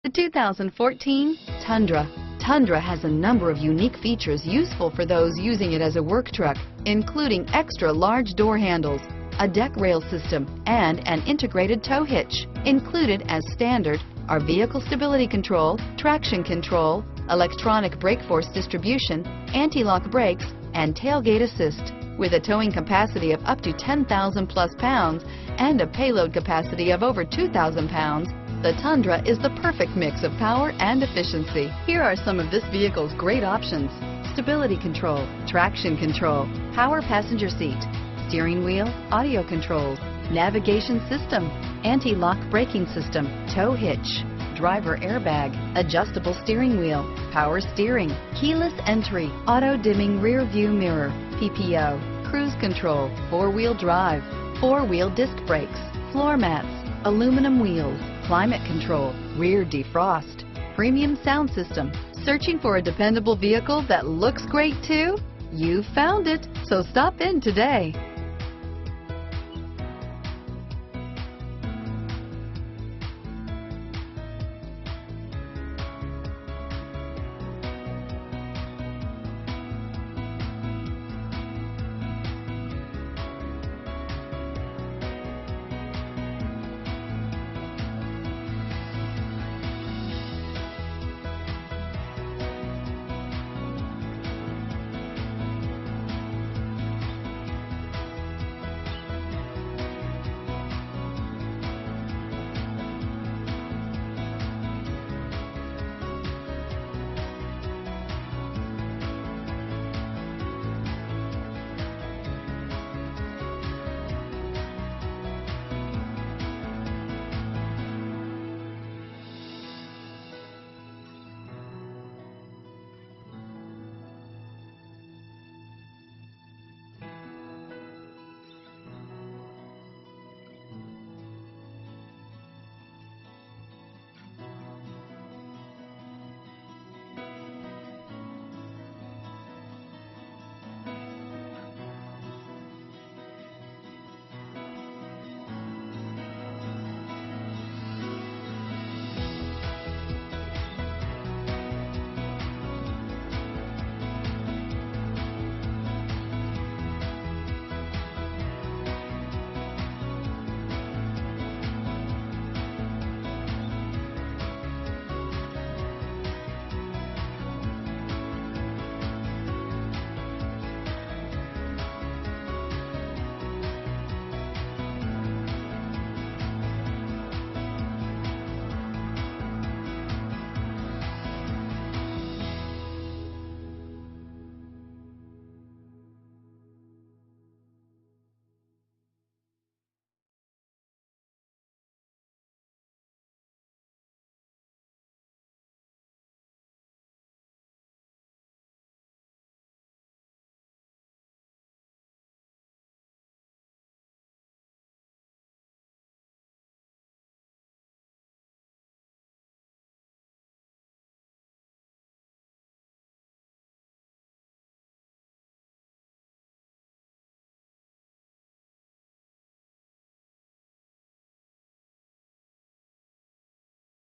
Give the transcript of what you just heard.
The 2014 Tundra. Tundra has a number of unique features useful for those using it as a work truck, including extra large door handles, a deck rail system, and an integrated tow hitch. Included as standard are vehicle stability control, traction control, electronic brake force distribution, anti-lock brakes, and tailgate assist. With a towing capacity of up to 10,000 plus pounds and a payload capacity of over 2,000 pounds, the Tundra is the perfect mix of power and efficiency. Here are some of this vehicle's great options: stability control, traction control, power passenger seat, steering wheel audio controls, navigation system, anti-lock braking system, tow hitch, driver airbag, adjustable steering wheel, power steering, keyless entry, auto dimming rear view mirror, PPO, cruise control, four-wheel drive, four-wheel disc brakes, floor mats, aluminum wheels, climate control, rear defrost, premium sound system. Searching for a dependable vehicle that looks great too? You found it, so stop in today.